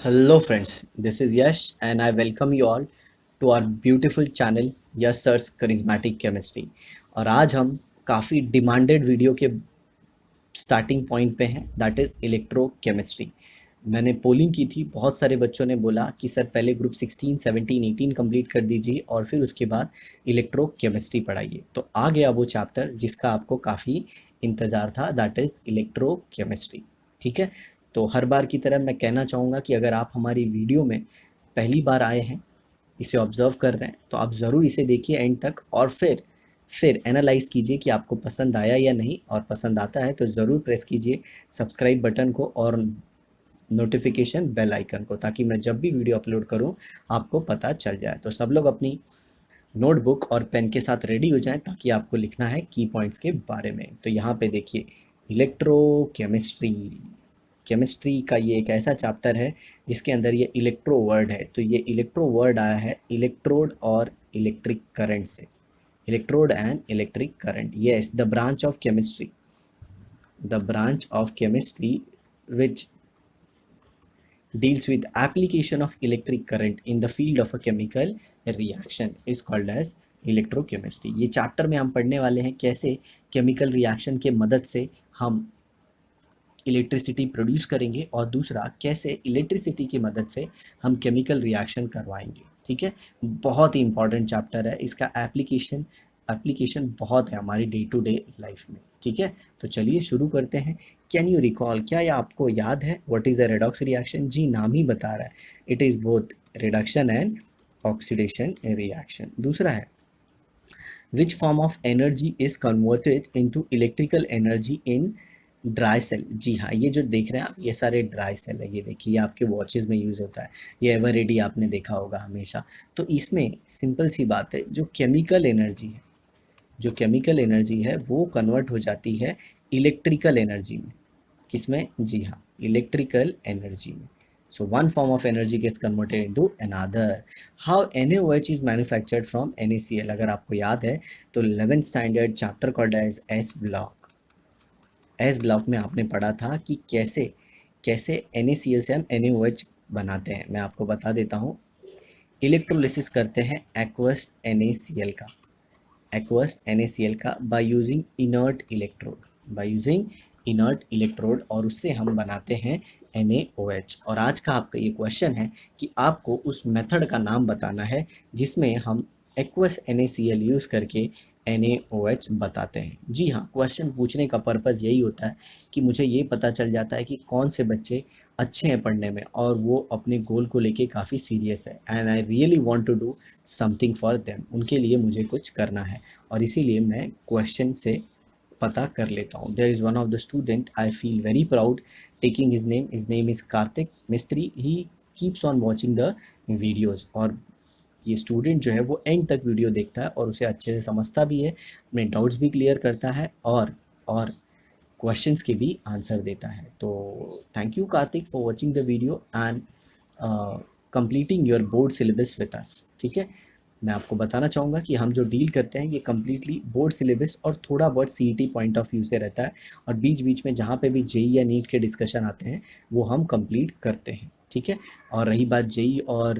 Hello friends, this is Yash and I welcome you all to our beautiful channel Yash Sir's Charismatic Chemistry। और आज हम काफ़ी demanded video के starting point पे हैं, that is electrochemistry. मैंने polling की थी, बहुत सारे बच्चों ने बोला कि सर पहले ग्रुप 16, 17, 18 कंप्लीट कर दीजिए और फिर उसके बाद इलेक्ट्रोकेमिस्ट्री पढ़ाइए। तो आ गया वो चैप्टर जिसका आपको काफ़ी इंतज़ार था, दैट इज़ इलेक्ट्रोकेमिस्ट्री। ठीक है, तो हर बार की तरह मैं कहना चाहूँगा कि अगर आप हमारी वीडियो में पहली बार आए हैं, इसे ऑब्ज़र्व कर रहे हैं, तो आप ज़रूर इसे देखिए एंड तक और फिर एनालाइज़ कीजिए कि आपको पसंद आया या नहीं, और पसंद आता है तो ज़रूर प्रेस कीजिए सब्सक्राइब बटन को और नोटिफिकेशन बेल आइकन को, ताकि मैं जब भी वीडियो अपलोड करूं आपको पता चल जाए। तो सब लोग अपनी नोटबुक और पेन के साथ रेडी हो जाएं, ताकि आपको लिखना है की पॉइंट्स के बारे में। तो यहाँ पे देखिए, इलेक्ट्रोकेमिस्ट्री, केमिस्ट्री का ये एक ऐसा चैप्टर है जिसके अंदर ये इलेक्ट्रो वर्ड है। तो ये इलेक्ट्रो वर्ड आया है इलेक्ट्रोड और इलेक्ट्रिक करंट से। Electrode and electric current, yes, the branch of chemistry, the branch of chemistry which deals with application of electric current in the field of a chemical reaction is called as electrochemistry. ये chapter में हम पढ़ने वाले हैं कैसे chemical reaction के मदद से हम इलेक्ट्रिसिटी प्रोड्यूस करेंगे, और दूसरा कैसे इलेक्ट्रिसिटी की मदद से हम केमिकल रिएक्शन करवाएंगे। ठीक है, बहुत ही इंपॉर्टेंट चैप्टर है, इसका एप्लीकेशन बहुत है हमारी डे टू डे लाइफ में। ठीक है, तो चलिए शुरू करते हैं। कैन यू रिकॉल, क्या यह आपको याद है what is a redox reaction? जी, नाम ही बता रहा है, it is both reduction and oxidation reaction. दूसरा है which form of energy is converted into electrical energy in dry cell? जी हाँ, ये जो देख रहे हैं आप, ये सारे ड्राई सेल है। ये देखिए, ये आपके वॉचेस में यूज़ होता है, ये एवर रेडी आपने देखा होगा हमेशा। तो इसमें सिंपल सी बात है, जो केमिकल एनर्जी है वो कन्वर्ट हो जाती है इलेक्ट्रिकल एनर्जी में। किसमें? जी हाँ, इलेक्ट्रिकल एनर्जी में। So one form of energy gets converted into another. How NaOH is manufactured from NaCl? अगर आपको याद है तो 11th standard chapter called as S block में आपने पढ़ा था कि कैसे कैसे NaCl से हम NaOH बनाते हैं। मैं आपको बता देता हूँ, इलेक्ट्रोलिसिस करते हैं एक्वस NaCl का बाय यूजिंग इनर्ट इलेक्ट्रोड, और उससे हम बनाते हैं NaOH। और आज का आपका ये क्वेश्चन है कि आपको उस मेथड का नाम बताना है जिसमें हम एक्वस NaCl यूज़ करके NaOH बताते हैं। जी हाँ, क्वेश्चन पूछने का पर्पज़ यही होता है कि मुझे ये पता चल जाता है कि कौन से बच्चे अच्छे हैं पढ़ने में और वो अपने गोल को लेके काफ़ी सीरियस है, and I really want to do something for them. उनके लिए मुझे कुछ करना है, और इसीलिए मैं क्वेश्चन से पता कर लेता हूँ। There is one of the student, I feel very proud taking his name is Kartik Mistry. He keeps on watching the videos, और ये स्टूडेंट जो है वो एंड तक वीडियो देखता है और उसे अच्छे से समझता भी है, अपने डाउट्स भी क्लियर करता है, और क्वेश्चंस के भी आंसर देता है। तो thank you Kartik for watching the video and completing your board syllabus with us. ठीक है, मैं आपको बताना चाहूँगा कि हम जो डील करते हैं ये कम्प्लीटली बोर्ड सिलेबस और थोड़ा बहुत CET पॉइंट ऑफ व्यू से रहता है, और बीच बीच में जहाँ पे भी जेई या नीट के डिस्कशन आते हैं वो हम कंप्लीट करते हैं। ठीक है, और रही बात जेई और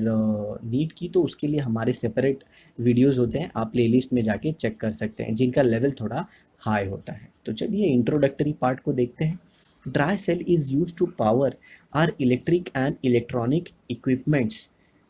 नीट की, तो उसके लिए हमारे सेपरेट वीडियोस होते हैं, आप प्लेलिस्ट में जाके चेक कर सकते हैं, जिनका लेवल थोड़ा हाई होता है। तो चलिए इंट्रोडक्टरी पार्ट को देखते हैं। Dry cell is use to power or electric and electronic equipments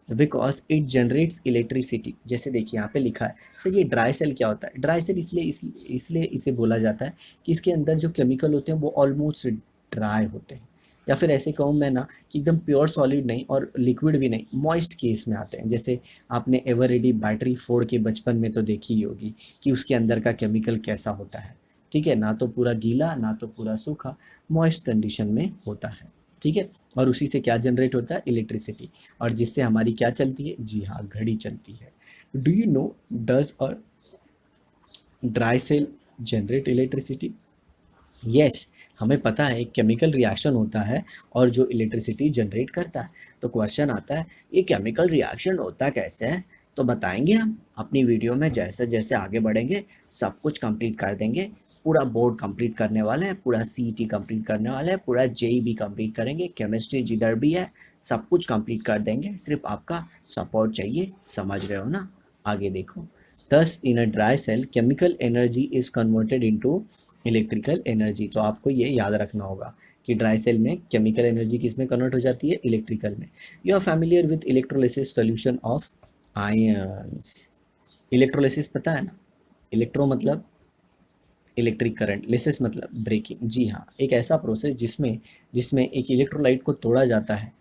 because it generates electricity. जैसे देखिए यहाँ पे लिखा है, सर ये ड्राई सेल क्या होता है? ड्राई सेल इसलिए इसे बोला जाता है कि इसके अंदर जो केमिकल होते हैं वो ऑलमोस्ट ड्राई होते हैं, या फिर ऐसे कहूँ मैं ना कि एकदम प्योर सॉलिड नहीं और लिक्विड भी नहीं, मॉइस्ट केस में आते हैं। जैसे आपने एवर रेडी बैटरी फोड़ के बचपन में तो देखी ही होगी कि उसके अंदर का केमिकल कैसा होता है। ठीक है, ना तो पूरा गीला ना तो पूरा सूखा, मॉइस्ट कंडीशन में होता है। ठीक है, और उसी से क्या जनरेट होता है? इलेक्ट्रिसिटी, और जिससे हमारी क्या चलती है? जी हाँ, घड़ी चलती है। डू यू नो डज और dry sale generate electricity? Yes, हमें पता है केमिकल रिएक्शन होता है और जो इलेक्ट्रिसिटी जनरेट करता है। तो क्वेश्चन आता है, ये केमिकल रिएक्शन होता कैसे है? तो बताएंगे हम अपनी वीडियो में, जैसे जैसे आगे बढ़ेंगे सब कुछ कंप्लीट कर देंगे। पूरा बोर्ड कंप्लीट करने वाले हैं, पूरा सीईटी कंप्लीट करने वाले हैं, पूरा जेई भी कंप्लीट करेंगे, केमिस्ट्री जिधर भी है सब कुछ कंप्लीट कर देंगे, सिर्फ आपका सपोर्ट चाहिए। समझ रहे हो ना? आगे देखो। Thus in a dry cell chemical energy is converted into electrical energy. तो आपको ये याद रखना होगा कि ड्राई सेल में केमिकल एनर्जी किस में कन्वर्ट हो जाती है? इलेक्ट्रिकल में। You are familiar with electrolysis solution of ions. Electrolysis पता है ना? इलेक्ट्रो मतलब इलेक्ट्रिक करंट, लिसिस मतलब ब्रेकिंग। जी हाँ, एक ऐसा प्रोसेस जिसमें जिसमें एक इलेक्ट्रोलाइट को तोड़ा जाता है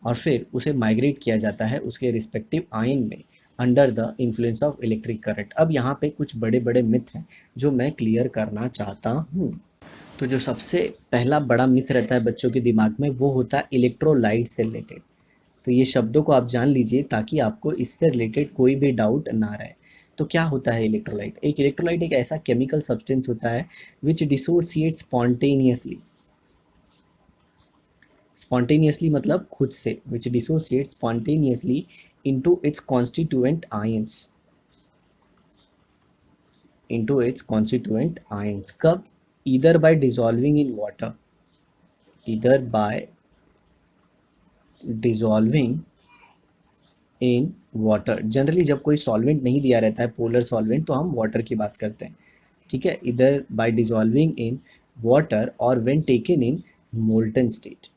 और फिर उसे माइग्रेट किया जाता है उसके रिस्पेक्टिव आयन में under the influence of electric current. अब यहाँ पे कुछ बड़े बड़े मिथ हैं जो मैं क्लियर करना चाहता हूँ। तो जो सबसे पहला बड़ा मिथ रहता है बच्चों के दिमाग में वो होता है इलेक्ट्रोलाइट से रिलेटेड। तो ये शब्दों को आप जान लीजिए ताकि आपको इससे रिलेटेड कोई भी डाउट ना रहे। तो क्या होता है इलेक्ट्रोलाइट? एक इलेक्ट्रोलाइट एक ऐसा केमिकल सब्सटेंस होता है विच डिसोसिएट स्पॉन्टेनियसली। स्पॉन्टेनियसली मतलब खुद से, which dissociate spontaneously into its constituent ions, into its constituent ions. कब? Either by dissolving in water, either by dissolving in water. Generally जब कोई सॉल्वेंट नहीं दिया रहता है, पोलर सॉल्वेंट, तो हम वाटर की बात करते हैं। ठीक है, इधर बाय डिसॉल्विंग इन वाटर और when taken in molten state.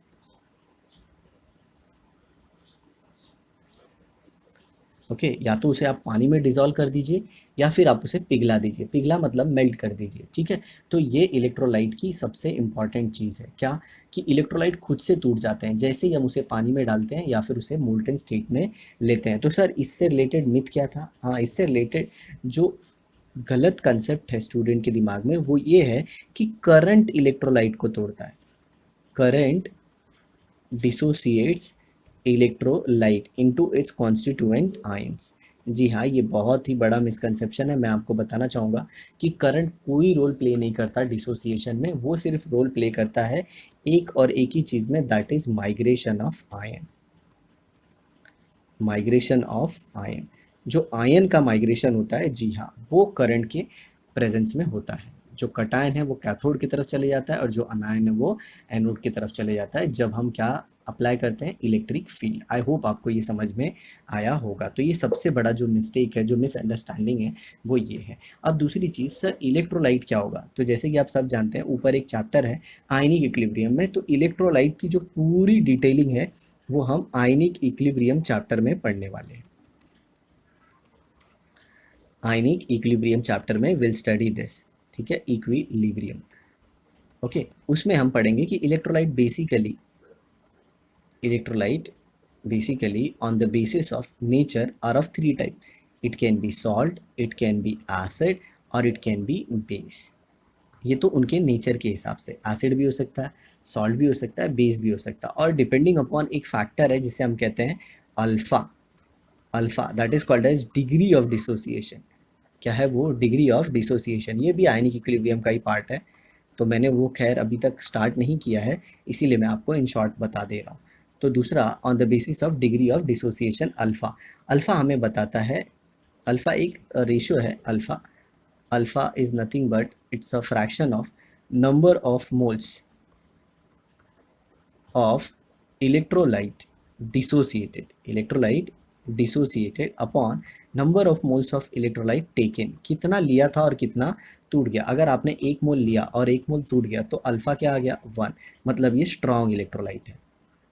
Okay, या तो उसे आप पानी में डिसॉल्व कर दीजिए या फिर आप उसे पिघला दीजिए। पिघला मतलब मेल्ट कर दीजिए। ठीक है, तो ये इलेक्ट्रोलाइट की सबसे इंपॉर्टेंट चीज़ है। क्या? कि इलेक्ट्रोलाइट खुद से टूट जाते हैं जैसे ही हम उसे पानी में डालते हैं या फिर उसे मोल्टन स्टेट में लेते हैं। तो सर इससे रिलेटेड मिथ क्या था? हाँ, इससे रिलेटेड जो गलत कंसेप्ट है स्टूडेंट के दिमाग में वो ये है कि करंट इलेक्ट्रोलाइट को तोड़ता है। Current dissociates electrolyte into its constituent ions. जी हाँ, ये बहुत ही बड़ा मिसकंसेप्शन है। मैं आपको बताना चाहूँगा कि करंट कोई रोल प्ले नहीं करता डिसोसिएशन में, वो सिर्फ रोल प्ले करता है एक और एक ही चीज़ में, that is migration of ion. Migration of ion, जो आयन का माइग्रेशन होता है, जी हाँ, वो करंट के प्रेजेंस में होता है। जो कटायन है वो कैथोड की तरफ चले जाता है और जो अनायन है वो एनोड की तरफ चले जाता है जब हम क्या अप्लाई करते हैं? Electric field. आई होप आपको ये समझ में आया होगा। तो ये सबसे बड़ा जो मिस्टेक है, जो मिसअंडरस्टैंडिंग है, वो ये है। अब दूसरी चीज़, सर इलेक्ट्रोलाइट क्या होगा? तो जैसे कि आप सब जानते हैं ऊपर एक चैप्टर है आयनिक इक्विलिब्रियम में, तो इलेक्ट्रोलाइट की जो पूरी डिटेलिंग है वो हम आयनिक इक्विलिब्रियम चैप्टर में पढ़ने वाले हैं। आयनिक इक्विलिब्रियम चैप्टर में विल स्टडी दिस। ठीक है, इक्विलिब्रियम। ओके, उसमें हम पढ़ेंगे कि electrolyte basically on the basis of nature are of three type. It can be salt, it can be acid और it can be base। ये तो उनके नेचर के हिसाब से, एसिड भी हो सकता है, सॉल्ट भी हो सकता है, बेस भी हो सकता है, और डिपेंडिंग अपॉन एक फैक्टर है जिसे हम कहते हैं alpha. Alpha that is called as degree of dissociation. क्या है वो? Degree of dissociation. ये भी आयनिक इक्विलिब्रियम का ही पार्ट है, तो मैंने वो खैर अभी तक स्टार्ट नहीं किया है, इसीलिए मैं आपको इन शॉर्ट बता दे रहा हूँ। तो दूसरा, on the basis of degree of dissociation alpha. Alpha हमें बताता है, अल्फा एक रेशियो है। Alpha alpha is nothing but it's a fraction of number of moles of electrolyte dissociated upon number of moles of electrolyte taken। कितना लिया था और कितना टूट गया। अगर आपने एक मोल लिया और एक मोल टूट गया तो अल्फा क्या आ गया? 1। मतलब ये स्ट्रॉन्ग इलेक्ट्रोलाइट है।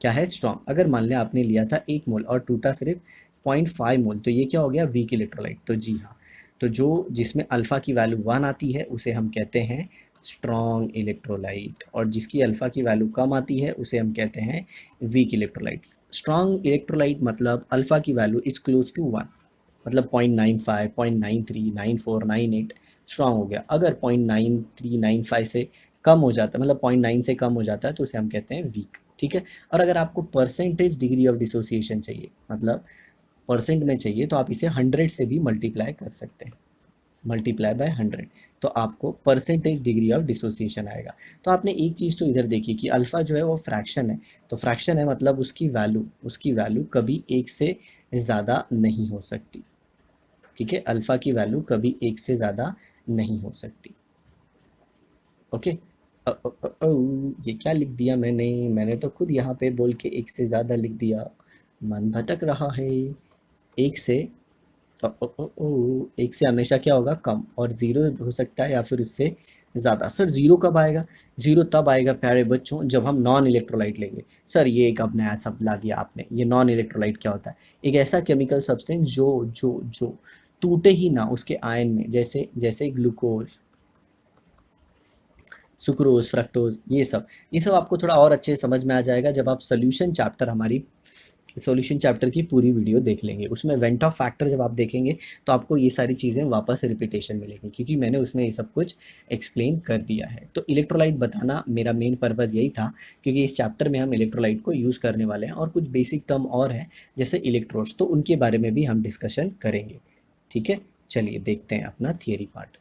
क्या है? स्ट्रॉन्ग। अगर मान लिया आपने लिया था एक मोल और टूटा सिर्फ 0.5 मोल, तो ये क्या हो गया? Week electrolyte. तो जी हाँ, तो जो जिसमें अल्फा की वैल्यू 1 आती है उसे हम कहते हैं स्ट्रॉन्ग इलेक्ट्रोलाइट, और जिसकी अल्फा की वैल्यू कम आती है उसे हम कहते हैं वीक इलेक्ट्रोलाइट। स्ट्रॉन्ग इलेक्ट्रोलाइट मतलब अल्फा की वैल्यू इज क्लोज टू 1, मतलब 0.95, 0.93, 94, 98 स्ट्रॉन्ग हो गया। अगर 0.9395 से कम हो जाता है, मतलब 0.9 से कम हो जाता है, तो उसे हम कहते हैं वीक। ठीक है, और अगर आपको परसेंटेज डिग्री ऑफ डिसोसिएशन चाहिए, मतलब परसेंट में चाहिए, तो आप इसे 100 से भी मल्टीप्लाई कर सकते हैं, मल्टीप्लाई बाय 100, तो आपको परसेंटेज डिग्री ऑफ डिसोसिएशन आएगा। तो आपने एक चीज़ तो इधर देखी कि अल्फ़ा जो है वो फ्रैक्शन है, तो फ्रैक्शन है मतलब उसकी वैल्यू कभी एक से ज़्यादा नहीं हो सकती। ठीक है, अल्फ़ा की वैल्यू कभी एक से ज़्यादा नहीं हो सकती। ओके। ये क्या लिख दिया मैंने तो खुद यहाँ पे बोल के एक से ज़्यादा लिख दिया। मन भटक रहा है। एक से एक से हमेशा क्या होगा, कम, और ज़ीरो हो सकता है या फिर उससे ज़्यादा। सर ज़ीरो कब आएगा? ज़ीरो तब आएगा प्यारे बच्चों जब हम नॉन इलेक्ट्रोलाइट लेंगे। सर ये एक अब नया शब्द ला दिया आपने, ये नॉन इलेक्ट्रोलाइट क्या होता है? एक ऐसा केमिकल सब्सटेंस जो टूटे ही ना उसके आयन में, जैसे जैसे ग्लूकोज, सुक्रोज, फ्रक्टोज, ये सब आपको थोड़ा और अच्छे से समझ में आ जाएगा जब आप सोल्यूशन चैप्टर, हमारी सॉल्यूशन चैप्टर की पूरी वीडियो देख लेंगे। उसमें वेंट ऑफ फैक्टर जब आप देखेंगे तो आपको ये सारी चीज़ें वापस रिपीटेशन मिलेंगी, क्योंकि मैंने उसमें ये सब कुछ एक्सप्लेन कर दिया है। तो इलेक्ट्रोलाइट बताना मेरा मेन पर्पज़ यही था, क्योंकि इस चैप्टर में हम इलेक्ट्रोलाइट को यूज़ करने वाले हैं और कुछ बेसिक टर्म और हैं जैसे इलेक्ट्रोड्स, तो उनके बारे में भी हम डिस्कशन करेंगे। ठीक है, चलिए देखते हैं अपना theory part.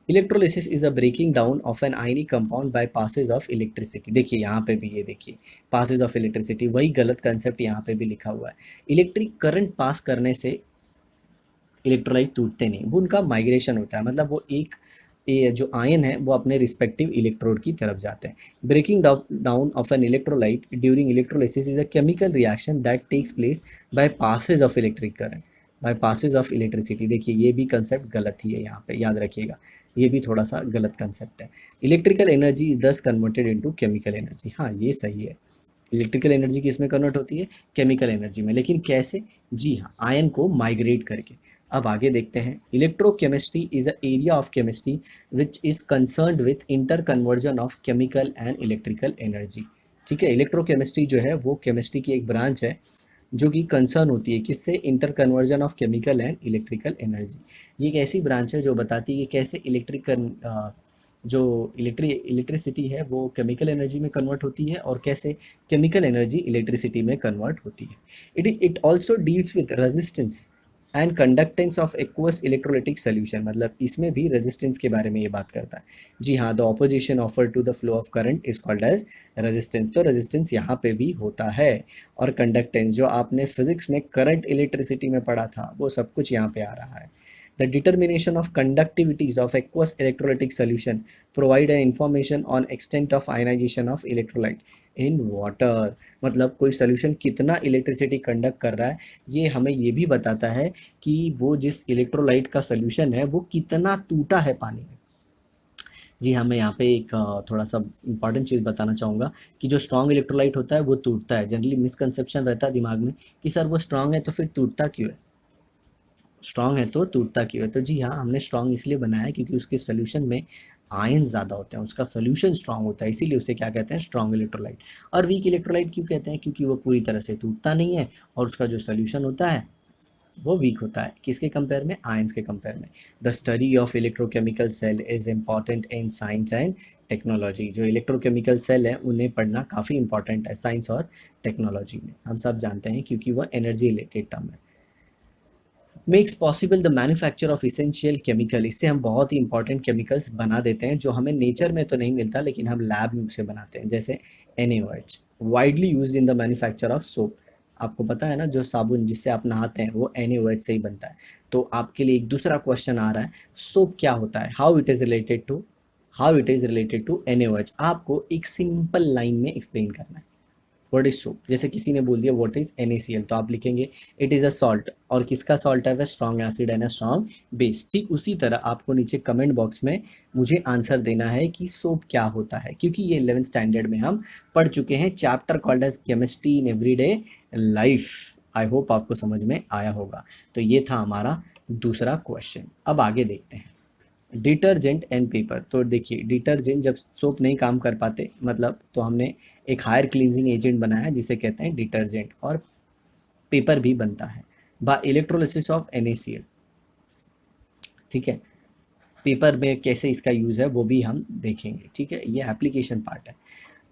Electrolysis is a breaking down of an ionic compound by passage of electricity. देखिए यहाँ पे भी, ये देखिए पासेज ऑफ इलेक्ट्रिसिटी, वही गलत कंसेप्ट यहाँ पे भी लिखा हुआ है। इलेक्ट्रिक करंट पास करने से इलेक्ट्रोलाइट टूटते नहीं, वो उनका माइग्रेशन होता है, मतलब वो एक ये जो आयन है वो अपने रिस्पेक्टिव इलेक्ट्रोड की तरफ जाते हैं। Breaking down of an electrolyte during electrolysis is a chemical reaction that takes place by passage of electric current, by passage of electricity. देखिए ये भी कंसेप्ट गलत ही है, यहाँ पे याद रखिएगा, ये भी थोड़ा सा गलत कंसेप्ट है। इलेक्ट्रिकल एनर्जी इज दस कन्वर्टेड इनटू केमिकल एनर्जी। हाँ ये सही है, इलेक्ट्रिकल एनर्जी किस में कन्वर्ट होती है? केमिकल एनर्जी में। लेकिन कैसे? जी हाँ, आयन को माइग्रेट करके। अब आगे देखते हैं। Electrochemistry is a area of chemistry which is concerned with inter conversion of chemical and electrical energy. ठीक है, इलेक्ट्रोकेमिस्ट्री जो है वो केमिस्ट्री की एक ब्रांच है जो कि कंसर्न होती है किससे? Inter conversion of chemical and electrical energy. ये एक ऐसी ब्रांच है जो बताती है कि कैसे जो इलेक्ट्रिसिटी है वो केमिकल एनर्जी में कन्वर्ट होती है और कैसे केमिकल एनर्जी इलेक्ट्रिसिटी में कन्वर्ट होती है। It also deals with resistance and conductance of aqueous electrolytic solution, मतलब इसमें भी रेजिस्टेंस के बारे में ये बात करता है। जी हाँ, the opposition offer to the flow of current is called as resistance. तो रेजिस्टेंस यहाँ पे भी होता है। और कंडक्टेंस जो आपने फिजिक्स में करंट इलेक्ट्रिसिटी में पढ़ा था वो सब कुछ यहाँ पे आ रहा है। The determination of conductivities of aqueous electrolytic solution provide an information on extent of ionization of electrolyte in water। मतलब कोई सोल्यूशन कितना इलेक्ट्रिसिटी कंडक्ट कर रहा है, ये हमें ये भी बताता है कि वो जिस इलेक्ट्रोलाइट का सोल्यूशन है वो कितना टूटा है पानी में। जी हाँ, मैं यहाँ पे एक थोड़ा सा इंपॉर्टेंट चीज़ बताना चाहूँगा कि जो स्ट्रॉन्ग इलेक्ट्रोलाइट होता है वो टूटता है। जनरली मिसकंसेप्शन रहता है दिमाग में कि सर वो स्ट्रॉन्ग है तो फिर टूटता क्यों है, स्ट्रॉन्ग है तो टूटता क्यों है? तो जी हाँ, हमने स्ट्रॉन्ग इसलिए बनाया है क्योंकि उसके सोल्यूशन में आयन ज़्यादा होते हैं, उसका सोल्यूशन स्ट्रॉन्ग होता है, इसीलिए उसे क्या कहते हैं? Strong electrolyte. और वीक इलेक्ट्रोलाइट क्यों कहते हैं? क्योंकि वो पूरी तरह से टूटता नहीं है और उसका जो सोल्यूशन होता है वो वीक होता है। किसके कंपेयर में? आयंस के कंपेयर में। The study of electrochemical cell is important in science and technology. जो इलेक्ट्रोकेमिकल सेल है उन्हें पढ़ना काफ़ी इंपॉर्टेंट है साइंस और टेक्नोलॉजी में, हम सब जानते हैं क्योंकि वह एनर्जी रिलेटेड टर्म है। Makes possible the manufacture of essential chemical, इससे हम बहुत ही इंपॉर्टेंट केमिकल्स बना देते हैं जो हमें नेचर में तो नहीं मिलता लेकिन हम लैब में से बनाते हैं, जैसे NaOH, widely used in the manufacture of soap. आपको पता है ना, जो साबुन जिससे आप नहाते हैं वो NaOH से ही बनता है। तो आपके लिए एक दूसरा क्वेश्चन आ रहा है, सोप क्या होता है? How it is related to NaOH, आपको एक सिंपल लाइन में एक्सप्लेन करना है। What is soap? जैसे किसी ने बोल दिया व्हाट इज NaCl, तो आप लिखेंगे इट इज़ अ सॉल्ट, और किसका सॉल्ट है? वह strong acid and a strong base. ठीक उसी तरह आपको नीचे कमेंट बॉक्स में मुझे आंसर देना है कि सोप क्या होता है, क्योंकि ये 11th स्टैंडर्ड में हम पढ़ चुके हैं, chapter called as chemistry in everyday life. I hope आपको समझ में आया होगा। तो ये था हमारा दूसरा क्वेश्चन। अब आगे देखते हैं डिटर्जेंट एंड पेपर। तो देखिए डिटर्जेंट जब सोप नहीं काम कर पाते, मतलब तो हमने एक हायर क्लींजिंग एजेंट बनाया जिसे कहते हैं डिटर्जेंट, और पेपर भी बनता है बाय इलेक्ट्रोलिसिस ऑफ NaCl। ठीक है, पेपर में कैसे इसका यूज़ है वो भी हम देखेंगे। ठीक है, ये एप्लीकेशन पार्ट है।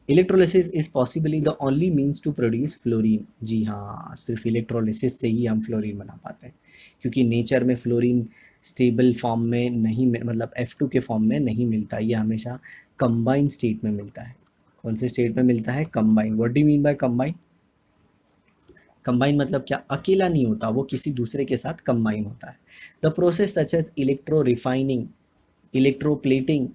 Electrolysis is possibly the only means to produce fluorine. जी हाँ, सिर्फ इलेक्ट्रोलिसिस से ही हम फ्लोरीन बना पाते हैं, क्योंकि नेचर में फ्लोरीन स्टेबल फॉर्म में नहीं मतलब F2 के फॉर्म में नहीं मिलता, ये हमेशा कंबाइन स्टेट में मिलता है। कौन से स्टेट में मिलता है? Combine. What do mean by combine? Combine मतलब क्या? अकेला नहीं होता, वो किसी दूसरे के साथ कंबाइन होता है। The process such as electro refining, electroplating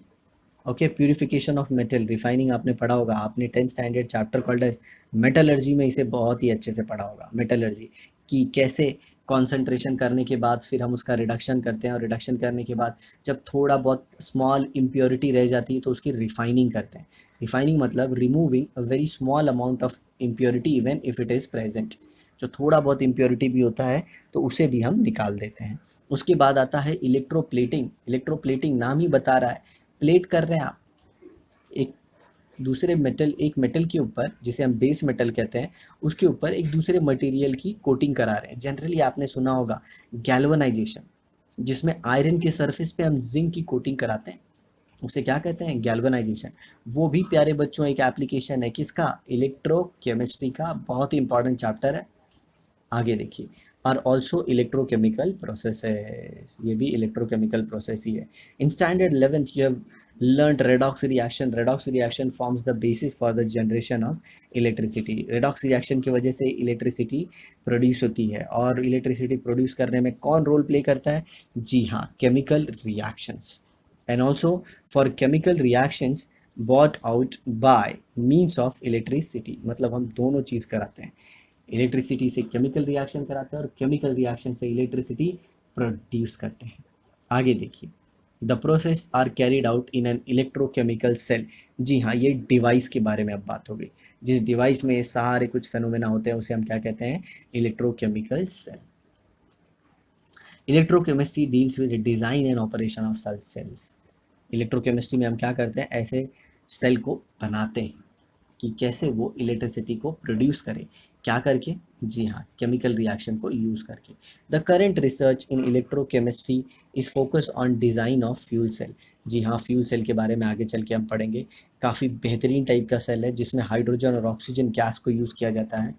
okay, purification of metal, refining आपने पढ़ा होगा, आपने 10th standard chapter called as metallurgy में इसे बहुत ही अच्छे से पढ़ा होगा। मेटलर्जी कि कैसे कॉन्सेंट्रेशन करने के बाद फिर हम उसका रिडक्शन करते हैं, और रिडक्शन करने के बाद जब थोड़ा बहुत स्मॉल इम्प्योरिटी रह जाती है तो उसकी रिफाइनिंग करते हैं। रिफाइनिंग मतलब removing a very small amount of impurity even if it is present. जो थोड़ा बहुत इम्प्योरिटी भी होता है तो उसे भी हम निकाल देते हैं। उसके बाद आता है इलेक्ट्रोप्लेटिंग। इलेक्ट्रोप्लेटिंग नाम ही बता रहा है, प्लेट कर रहे हैं आप एक दूसरे मेटल, एक मेटल के ऊपर, जिसे हम बेस मेटल कहते हैं, उसके ऊपर एक दूसरे मटेरियल की कोटिंग करा रहे हैं। जनरली आपने सुना होगा गैल्वनाइजेशन, जिसमें आयरन के सरफेस पे हम जिंक की कोटिंग कराते हैं, उसे क्या कहते हैं, गैल्वनाइजेशन। वो भी प्यारे बच्चों एक एप्लीकेशन है किसका, इलेक्ट्रोकेमिस्ट्री का, बहुत ही इंपॉर्टेंट चैप्टर है। आगे देखिए, आर ऑल्सो इलेक्ट्रोकेमिकल प्रोसेसेस, ये भी इलेक्ट्रोकेमिकल प्रोसेस ही है। In standard 11th you have learned redox reaction. redox reaction forms the basis for the generation of electricity. redox reaction की वजह से इलेक्ट्रिसिटी प्रोड्यूस होती है, और इलेक्ट्रिसिटी प्रोड्यूस करने में कौन रोल प्ले करता है, जी हाँ, chemical reactions. And also for chemical reactions brought out by means of electricity, मतलब हम दोनों चीज़ कराते हैं, इलेक्ट्रिसिटी से केमिकल रिएक्शन कराते हैं और केमिकल रिएक्शन से इलेक्ट्रिसिटी प्रोड्यूस करते हैं। आगे देखिए, the process are carried out in an electrochemical cell. जी हाँ, ये डिवाइस के बारे में अब बात होगी, जिस डिवाइस में सारे कुछ फेनोमेना होते हैं उसे हम क्या कहते हैं, electrochemical cell. Electrochemistry deals with design and operation of such cells. Electrochemistry में हम क्या करते हैं, ऐसे सेल को बनाते हैं कि कैसे वो इलेक्ट्रिसिटी को प्रोड्यूस करे, क्या करके, जी हाँ, केमिकल रिएक्शन को यूज़ करके। The current research in electrochemistry is focus on design of fuel cell. जी हाँ, फ्यूल सेल के बारे में आगे चल के हम पढ़ेंगे। काफ़ी बेहतरीन टाइप का सेल है जिसमें हाइड्रोजन और ऑक्सीजन गैस को यूज़ किया जाता है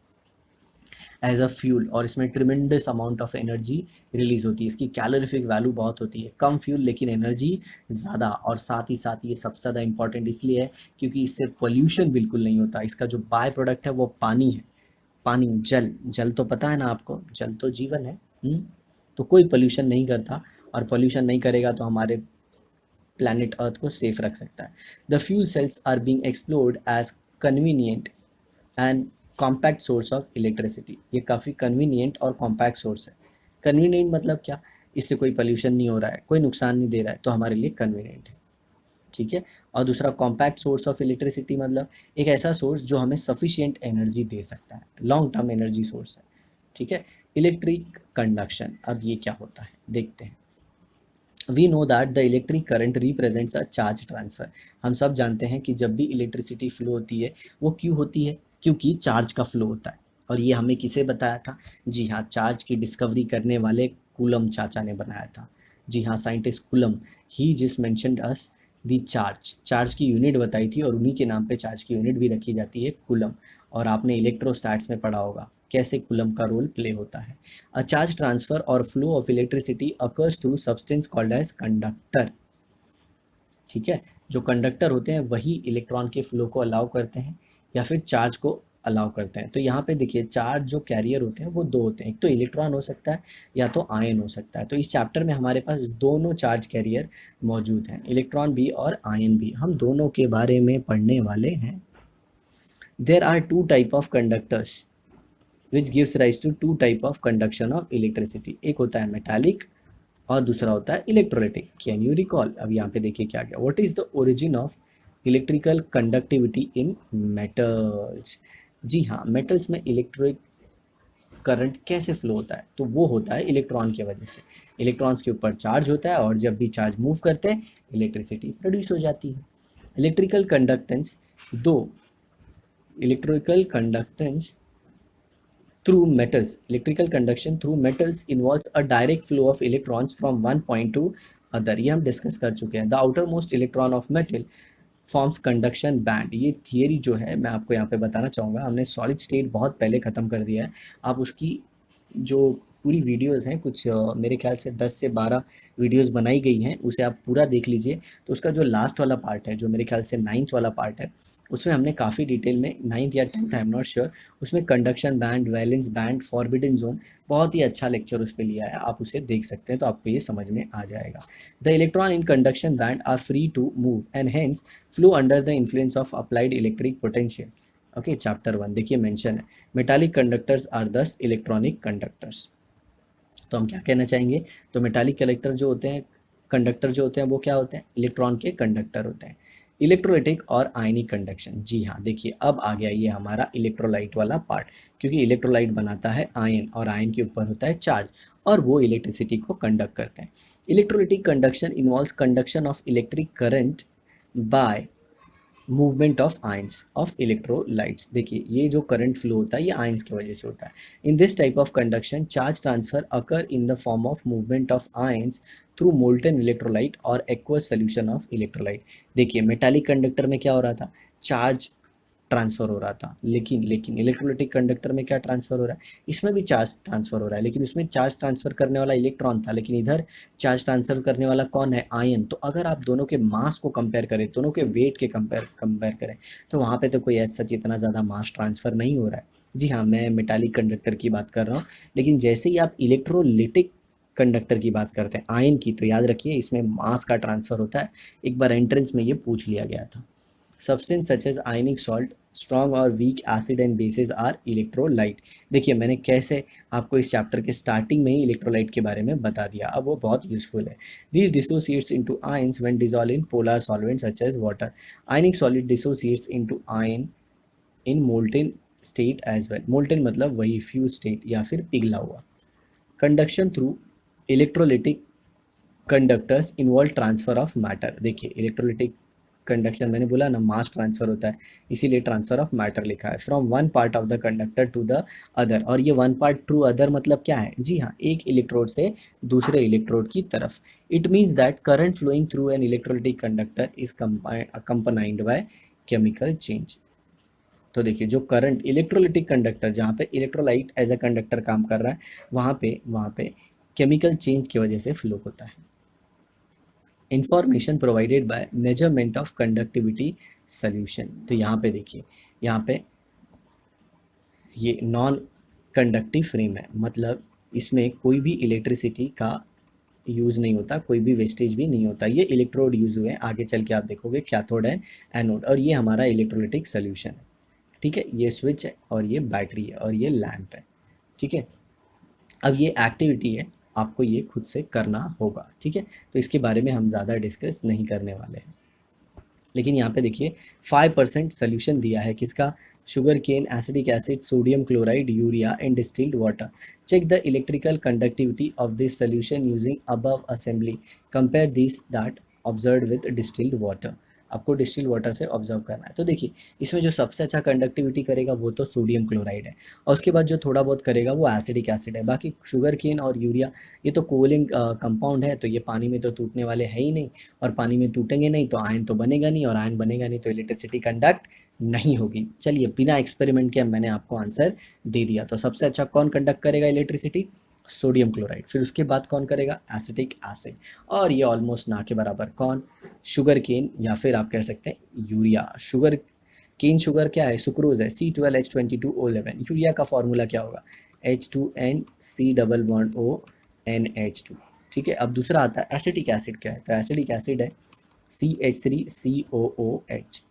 एज अ फ्यूल, और इसमें tremendous amount of energy release होती है। इसकी कैलोरीफिक वैल्यू बहुत होती है, कम फ्यूल लेकिन एनर्जी ज़्यादा, और साथ ही साथ ये सबसे ज़्यादा इंपॉर्टेंट इसलिए है क्योंकि इससे पोल्यूशन बिल्कुल नहीं होता। इसका जो बाय प्रोडक्ट है वो पानी है, पानी, जल। जल तो पता है ना आपको, जल तो जीवन है। तो कोई पोल्यूशन नहीं करता, और पोल्यूशन नहीं करेगा तो हमारे प्लैनेट अर्थ को सेफ रख सकता है। The fuel cells are being explored as convenient and compact source of electricity. ये काफ़ी कन्वीनियंट और कॉम्पैक्ट सोर्स है। कन्वीनियंट मतलब क्या, इससे कोई पोल्यूशन नहीं हो रहा है, कोई नुकसान नहीं दे रहा है, तो हमारे लिए कन्वीनियंट है, ठीक है। और दूसरा कॉम्पैक्ट सोर्स ऑफ इलेक्ट्रिसिटी मतलब एक ऐसा सोर्स जो हमें सफिशिएंट एनर्जी दे सकता है, लॉन्ग टर्म एनर्जी सोर्स है, ठीक है। इलेक्ट्रिक कंडक्शन, अब ये क्या होता है देखते हैं। We know that the electric current represents a charge transfer. हम सब जानते हैं कि जब भी इलेक्ट्रिसिटी फ्लो होती है वो क्यों होती है, क्योंकि चार्ज का फ्लो होता है। और ये हमें किसे बताया था, जी हाँ, चार्ज की डिस्कवरी करने वाले कूलम चाचा ने बनाया था। जी हाँ, scientist coulomb, he just mentioned us the charge, charge की यूनिट बताई थी, और उन्हीं के नाम पे चार्ज की यूनिट भी रखी जाती है, कूलम। और आपने इलेक्ट्रोस्टैट्स में पढ़ा होगा कैसे कूलम का रोल प्ले होता है। A charge transfer or flow of electricity occurs through substance called as conductor, ठीक है। जो कंडक्टर होते हैं वही इलेक्ट्रॉन के फ्लो को अलाउ करते हैं या फिर चार्ज को अलाउ करते हैं। तो यहाँ पे देखिए, चार्ज जो कैरियर होते हैं वो दो होते हैं, एक तो इलेक्ट्रॉन हो सकता है या तो आयन हो सकता है। तो इस चैप्टर में हमारे पास दोनों चार्ज कैरियर मौजूद हैं, इलेक्ट्रॉन भी और आयन भी, हम दोनों के बारे में पढ़ने वाले हैं। There are two type of conductors which gives rise to two type of conduction of electricity. एक होता है मेटालिक और दूसरा होता है इलेक्ट्रोलाइटिक। कैन यू रिकॉल, अब यहाँ पे देखिए क्या गया, what is the origin of electrical conductivity in metals. जी हाँ, मेटल्स में इलेक्ट्रिक करंट कैसे फ्लो होता है, तो वो होता है इलेक्ट्रॉन की वजह से। इलेक्ट्रॉन्स के ऊपर चार्ज होता है और जब भी चार्ज मूव करते हैं इलेक्ट्रिसिटी प्रोड्यूस हो जाती है। इलेक्ट्रिकल कंडक्टेंस दो, electrical conductance through metals. Electrical conduction through metals involves a direct flow of electrons from one point to other. ये हम डिस्कस कर चुके हैं। The outermost electron of metal forms conduction band. ये थियरी जो है मैं आपको यहाँ पे बताना चाहूँगा, हमने सॉलिड स्टेट बहुत पहले ख़त्म कर दिया है। आप उसकी जो पूरी वीडियोस हैं, कुछ मेरे ख्याल से 10 से 12 वीडियोस बनाई गई हैं, उसे आप पूरा देख लीजिए। तो उसका जो लास्ट वाला पार्ट है, जो मेरे ख्याल से 9th वाला पार्ट है, उसमें हमने काफ़ी डिटेल में 9th या 10th I am not sure, उसमें conduction band, valence band, forbidden zone, बहुत ही अच्छा लेक्चर उस पर लिया है, आप उसे देख सकते हैं तो आपको ये समझ में आ जाएगा। The electron in conduction band are free to move and hence flow under the influence of applied electric potential. Okay, chapter 1 देखिए मेंशन है, metallic conductors are thus electronic conductors. तो हम क्या कहना चाहेंगे, तो मेटालिक कलेक्टर जो होते हैं, कंडक्टर जो होते हैं, वो क्या होते हैं, इलेक्ट्रॉन के कंडक्टर होते हैं। इलेक्ट्रोलाइटिक और आयनिक कंडक्शन, जी हाँ, देखिए अब आ गया ये हमारा इलेक्ट्रोलाइट वाला पार्ट, क्योंकि इलेक्ट्रोलाइट बनाता है आयन और आयन के ऊपर होता है चार्ज और वो इलेक्ट्रिसिटी को कंडक्ट करते हैं। Electrolytic conduction involves conduction of electric current bye movement of ions of electrolytes. देखिए ये जो करंट फ्लो होता है ये आयंस की वजह से होता है। In this type of conduction charge transfer occur in the form of movement of ions through molten electrolyte और एक्वस सोल्यूशन ऑफ इलेक्ट्रोलाइट। देखिए मेटालिक कंडक्टर में क्या हो रहा था, चार्ज ट्रांसफ़र हो रहा था, लेकिन इलेक्ट्रोलाइटिक कंडक्टर में क्या ट्रांसफ़र हो रहा है, इसमें भी चार्ज ट्रांसफ़र हो रहा है, लेकिन उसमें चार्ज ट्रांसफ़र करने वाला इलेक्ट्रॉन था, लेकिन इधर चार्ज ट्रांसफ़र करने वाला कौन है, आयन। तो अगर आप दोनों के मास को कंपेयर करें, दोनों के वेट के कंपेयर करें, तो वहाँ पे तो कोई ऐसा सच इतना ज़्यादा मास ट्रांसफ़र नहीं हो रहा है। जी हाँ, मैं मेटालिक कंडक्टर की बात कर रहा हूँ, लेकिन जैसे ही आप इलेक्ट्रोलिटिक कंडक्टर की बात करते हैं, आयन की, तो याद रखिए इसमें मास का ट्रांसफ़र होता है। एक बार एंट्रेंस में ये पूछ लिया गया था। Substance such as ionic salt, strong और weak acid and bases are electrolyte. देखिए मैंने कैसे आपको इस चैप्टर के स्टार्टिंग में ही इलेक्ट्रोलाइट के बारे में बता दिया, अब वो बहुत यूजफुल है। These dissociates into ions when dissolve in polar solvent such as water. Ionic solid dissociates into ion in molten state as well. Molten मतलब वही फ्यूज स्टेट या फिर पिघला हुआ। Conduction through electrolytic conductors involve transfer of matter. देखिए electrolytic conduction मैंने बोला ना, मास ट्रांसफर होता है, इसीलिए ट्रांसफर ऑफ मैटर लिखा है। From one part of the conductor to the other, और ये वन पार्ट टू अदर मतलब क्या है, जी हाँ, एक इलेक्ट्रोड से दूसरे इलेक्ट्रोड की तरफ। It means that current flowing through an electrolytic conductor is accompanied by chemical change. तो देखिए जो करंट इलेक्ट्रोलिटिक कंडक्टर, जहाँ पे इलेक्ट्रोलाइट एज अ कंडक्टर काम कर रहा है, वहाँ पे केमिकल चेंज की वजह से फ्लो होता है। Information provided by measurement of conductivity solution. तो यहाँ पे देखिए, यहाँ पे ये नॉन कंडक्टिव फ्रेम है, मतलब इसमें कोई भी इलेक्ट्रिसिटी का यूज़ नहीं होता, कोई भी वेस्टेज भी नहीं होता। ये इलेक्ट्रोड यूज़ हुए हैं, आगे चल के आप देखोगे कैथोड एंड एनोड, और ये हमारा इलेक्ट्रोलिटिक सोल्यूशन है। ठीक है, ये स्विच है और ये बैटरी है और ये लैंप है। ठीक है, अब ये एक्टिविटी है, आपको ये खुद से करना होगा। ठीक है, तो इसके बारे में हम ज़्यादा डिस्कस नहीं करने वाले हैं। लेकिन यहाँ पे देखिए 5% सोल्यूशन दिया है, किसका, sugar cane, acidic acid, sodium chloride, urea and distilled water. Check the electrical conductivity of this solution using above assembly, compare this that observe with distilled water. आपको डिस्टिल्ड वाटर से ऑब्जर्व करना है। तो देखिए इसमें जो सबसे अच्छा कंडक्टिविटी करेगा वो तो सोडियम क्लोराइड है, और उसके बाद जो थोड़ा बहुत करेगा वो एसिडिक एसिड है। बाकी शुगर केन और यूरिया ये तो कोवलेंट कंपाउंड है, तो ये पानी में तो टूटने वाले हैं ही नहीं, और पानी में टूटेंगे नहीं तो आयन तो बनेगा नहीं, और आयन बनेगा नहीं तो इलेक्ट्रिसिटी कंडक्ट नहीं होगी। चलिए बिना एक्सपेरिमेंट के मैंने आपको आंसर दे दिया। तो सबसे अच्छा कौन कंडक्ट करेगा इलेक्ट्रिसिटी, सोडियम क्लोराइड। फिर उसके बाद कौन करेगा, एसिटिक एसिड, और ये ऑलमोस्ट ना के बराबर कौन, शुगर केन, या फिर आप कह सकते हैं यूरिया। शुगर केन शुगर क्या है, सुक्रोज है, C12H22O11। यूरिया का फॉर्मूला क्या होगा, H2NC double bond O NH2। ठीक है, अब दूसरा आता है एसिटिक एसिड, क्या है, तो एसिडिक एसिड है CH3COOH।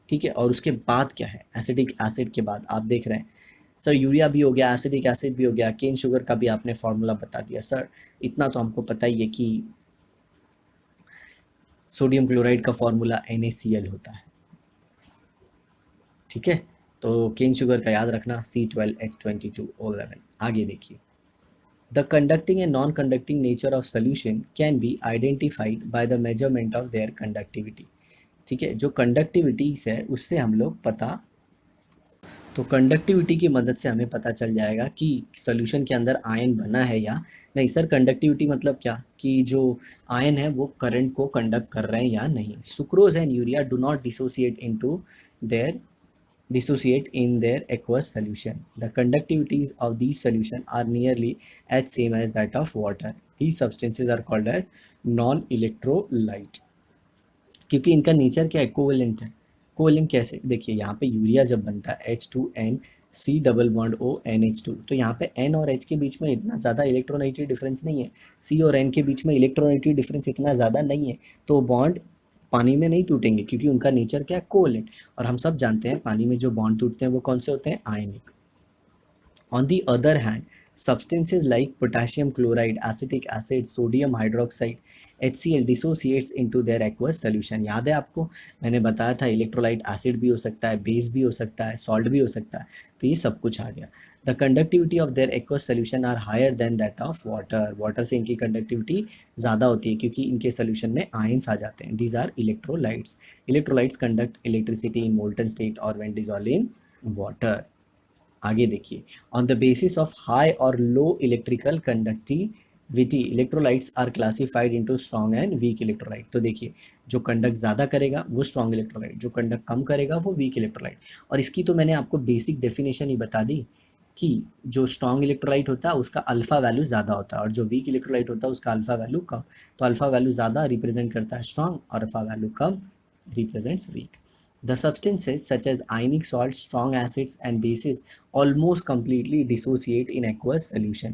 ठीक है, और उसके बाद क्या है, एसिडिक एसिड के बाद आप देख रहे हैं सर यूरिया भी हो गया, एसिडिक एसिड भी हो गया, केन शुगर का भी आपने फॉर्मूला बता दिया। सर इतना तो हमको पता ही है कि सोडियम क्लोराइड का फॉर्मूला NaCl होता है। ठीक है, तो केन शुगर का याद रखना C12H22O11। आगे देखिए, the conducting and non conducting nature of solution can be identified by the measurement of their conductivity. ठीक है, जो कंडक्टिविटी है उससे हम लोग पता, तो कंडक्टिविटी की मदद से हमें पता चल जाएगा कि सॉल्यूशन के अंदर आयन बना है या नहीं। सर कंडक्टिविटी मतलब क्या, कि जो आयन है वो करंट को कंडक्ट कर रहे हैं या नहीं। Sucrose and urea do not dissociate into their dissociate in their aqueous solution. The conductivities of these solutions are nearly as same as that of water. These substances are called as non-electrolyte. क्योंकि इनका nature क्या है, covalent है. Covalent कैसे, देखिए यहाँ पे urea जब बनता है H2N C double bond O NH2, तो यहाँ पे N और H के बीच में इतना ज़्यादा इलेक्ट्रोनेगेटिव डिफरेंस नहीं है. C और N के बीच में इलेक्ट्रोनेगेटिव डिफरेंस इतना ज़्यादा नहीं है, तो बॉन्ड पानी में नहीं टूटेंगे क्योंकि उनका नेचर क्या है, कोवेलेंट. और हम सब जानते हैं पानी में जो बॉन्ड टूटते हैं वो कौन से होते हैं, आयनिक. On the other hand, substances like potassium chloride, acetic acid, sodium hydroxide, HCl dissociates into their aqueous solution. याद है आपको, मैंने बताया था इलेक्ट्रोलाइट एसिड भी हो सकता है, बेस भी हो सकता है, सॉल्ट भी हो सकता है, तो ये सब कुछ आ गया. The conductivity of their aqueous solution are higher than that of water. Water से इनकी कंडक्टिविटी ज़्यादा होती है क्योंकि इनके सोल्यूशन में आयंस आ जाते हैं. These are electrolytes. Electrolytes conduct electricity in molten state और व्हेन डिसॉल्व इन वाटर. आगे देखिए, on the basis of high और low electrical conductivity electrolytes are classified into strong and weak electrolyte. तो देखिए, जो कंडक्ट ज़्यादा करेगा वो स्ट्रॉन्ग इलेक्ट्रोलाइट, जो कंडक्ट कम करेगा वो वीक इलेक्ट्रोलाइट. और इसकी तो मैंने आपको बेसिक डेफिनेशन ही बता दी कि जो स्ट्रॉन्ग इलेक्ट्रोलाइट होता है उसका अल्फा वैल्यू ज़्यादा होता है और जो वीक इलेक्ट्रोलाइट होता है उसका अल्फा वैल्यू कम. तो अल्फा वैल्यू ज़्यादा रिप्रेजेंट करता है स्ट्रॉन्ग और alpha value come represents weak. The substances such as ionic salts, strong acids and bases almost completely dissociate in aqueous solution.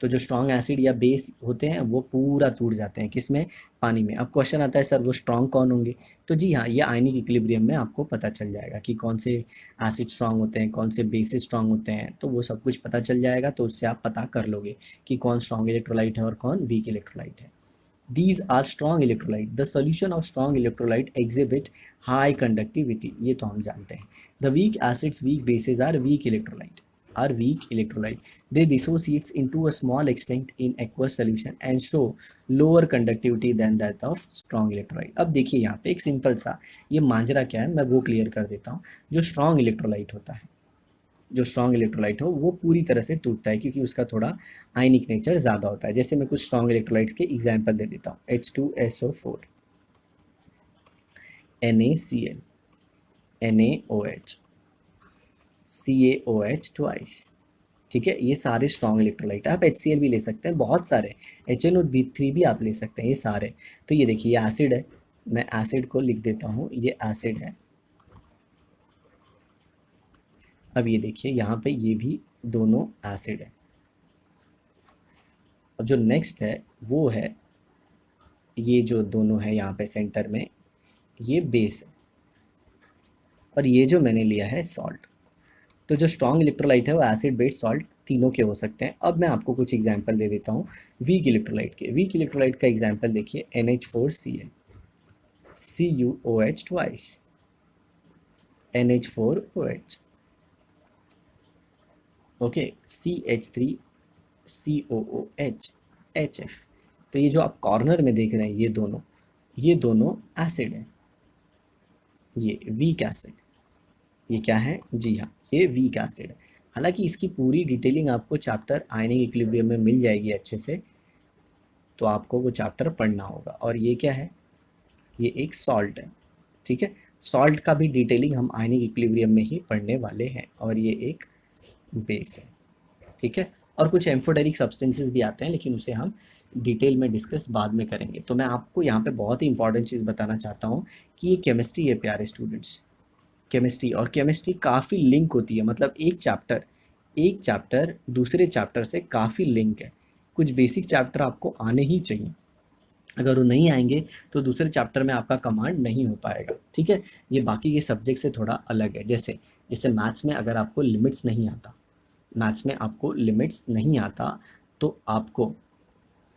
तो जो स्ट्रॉन्ग एसिड या बेस होते हैं वो पूरा टूट जाते हैं किसमें, पानी में. अब क्वेश्चन आता है सर वो स्ट्रॉन्ग कौन होंगे, तो जी हाँ, ये आयनिक इक्विलिब्रियम में आपको पता चल जाएगा कि कौन से एसिड स्ट्रॉन्ग होते हैं, कौन से बेसिस स्ट्रॉन्ग होते हैं, तो वो सब कुछ पता चल जाएगा. तो उससे आप पता कर लोगे कि कौन स्ट्रॉन्ग इलेक्ट्रोलाइट है और कौन वीक इलेक्ट्रोलाइट है. These are strong electrolyte. The solution of strong electrolyte exhibit high conductivity. ये तो हम जानते हैं. The weak acids, weak bases are weak electrolyte. Are weak electrolyte. They dissociates into a small extent in aqueous solution and show lower conductivity than that of strong electrolyte. अब देखिए यहाँ पे एक सिंपल सा ये मांजरा क्या है मैं वो क्लियर कर देता हूँ. जो स्ट्रॉन्ग इलेक्ट्रोलाइट होता है, जो स्ट्रॉन्ग इलेक्ट्रोलाइट हो वो पूरी तरह से टूटता है क्योंकि उसका थोड़ा आयनिक नेचर ज़्यादा होता है. जैसे मैं कुछ स्ट्रॉन्ग इलेक्ट्रोलाइट्स के एग्जांपल दे देता हूँ. H2SO4, NaCl, NaOH, CaOH twice. ठीक है, ये सारे स्ट्रॉन्ग इलेक्ट्रोलाइट. आप HCl भी ले सकते हैं, बहुत सारे, HNO3 भी आप ले सकते हैं, ये सारे. तो ये देखिए ये एसिड है, मैं एसिड को लिख देता हूँ, ये एसिड है. अब ये देखिए यहाँ पे ये भी दोनों एसिड है. अब जो नेक्स्ट है वो है ये जो दोनों है यहाँ पे सेंटर में, ये बेस है और ये जो मैंने लिया है सॉल्ट. तो जो स्ट्रॉन्ग इलेक्ट्रोलाइट है वो एसिड बेस सॉल्ट तीनों के हो सकते हैं. अब मैं आपको कुछ एग्जांपल दे देता हूँ वीक इलेक्ट्रोलाइट के. वीक इलेक्ट्रोलाइट का एग्जांपल देखिए, NH4Cl, CuOH twice, NH4OH, okay, CH3COOH, HF. तो ये जो आप कॉर्नर में देख रहे हैं ये दोनों एसिड है. ये वीक एसिड, ये क्या है, जी हाँ ये वीक एसिड है. हालांकि इसकी पूरी डिटेलिंग आपको चैप्टर आयनिक इक्विलिब्रियम में मिल जाएगी अच्छे से, तो आपको वो चैप्टर पढ़ना होगा. और ये क्या है, ये एक सॉल्ट है. ठीक है, सॉल्ट का भी डिटेलिंग हम आयनिक इक्विलिब्रियम में ही पढ़ने वाले हैं. और ये एक बेस है. ठीक है, और कुछ एम्फोटेरिक सब्सटेंसेस भी आते हैं लेकिन उसे हम डिटेल में डिस्कस बाद में करेंगे. तो मैं आपको यहाँ पे बहुत ही इंपॉर्टेंट चीज़ बताना चाहता हूँ कि ये केमिस्ट्री है प्यारे स्टूडेंट्स. केमिस्ट्री और केमिस्ट्री काफ़ी लिंक होती है, मतलब एक चैप्टर दूसरे चैप्टर से काफ़ी लिंक है. कुछ बेसिक चैप्टर आपको आने ही चाहिए, अगर वो नहीं आएंगे तो दूसरे चैप्टर में आपका कमांड नहीं हो पाएगा. ठीक है, ये बाकी के सब्जेक्ट से थोड़ा अलग है. जैसे जैसे मैथ्स में अगर आपको लिमिट्स नहीं आता, तो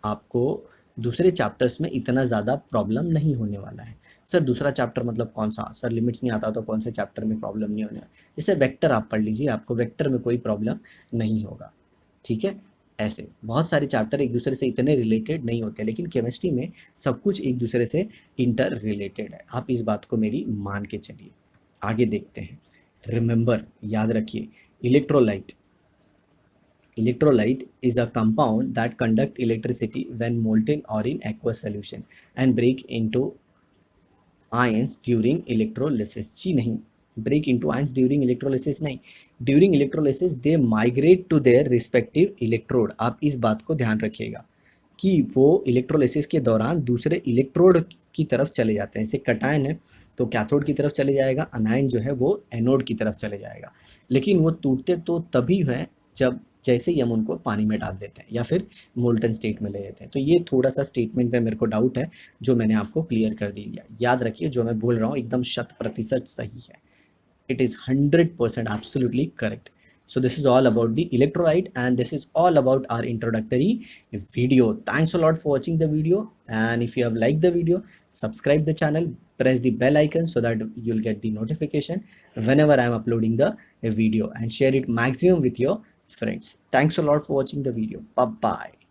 आपको दूसरे चैप्टर्स में इतना ज़्यादा प्रॉब्लम नहीं होने वाला है. सर दूसरा चैप्टर मतलब कौन सा, सर लिमिट्स नहीं आता तो कौन से चैप्टर में प्रॉब्लम नहीं होने वाला. जैसे वेक्टर आप पढ़ लीजिए, आपको वेक्टर में कोई प्रॉब्लम नहीं होगा. ठीक है, ऐसे बहुत सारे चैप्टर एक दूसरे से इतने रिलेटेड नहीं होते, लेकिन केमिस्ट्री में सब कुछ एक दूसरे से इंटर रिलेटेड है. आप इस बात को मेरी मान के चलिए. आगे देखते हैं. रिमेंबर, याद रखिए, Electrolyte is a compound that conduct electricity when molten or in aqueous solution and break into ions during electrolysis. जी नहीं, break into ions during electrolysis नहीं, during electrolysis they migrate to their respective electrode। आप इस बात को ध्यान रखिएगा कि वो इलेक्ट्रोलिसिस के दौरान दूसरे इलेक्ट्रोड की तरफ चले जाते हैं। जैसे कटायन है तो कैथोड की तरफ चले जाएगा, अनायन जो है वो एनोड की तरफ चले जाएगा, लेकिन वो टूटते तो तभी है जब जैसे ही हम उनको पानी में डाल देते हैं या फिर मोल्टन स्टेट में ले लेते हैं। तो ये थोड़ा सा स्टेटमेंट में मेरे को डाउट है जो मैंने आपको क्लियर कर दिया। याद रखिए जो मैं बोल रहा हूँ एकदम 100% सही है। It is 100% absolutely correct. So this is all about the electrolyte and this is all about our introductory video. Thanks a lot for watching the video, and if you have liked the video, subscribe the channel, press the bell icon so that you'll get the notification whenever I am uploading the video, and share it maximum with your friends. Thanks a lot for watching the video. Bye bye.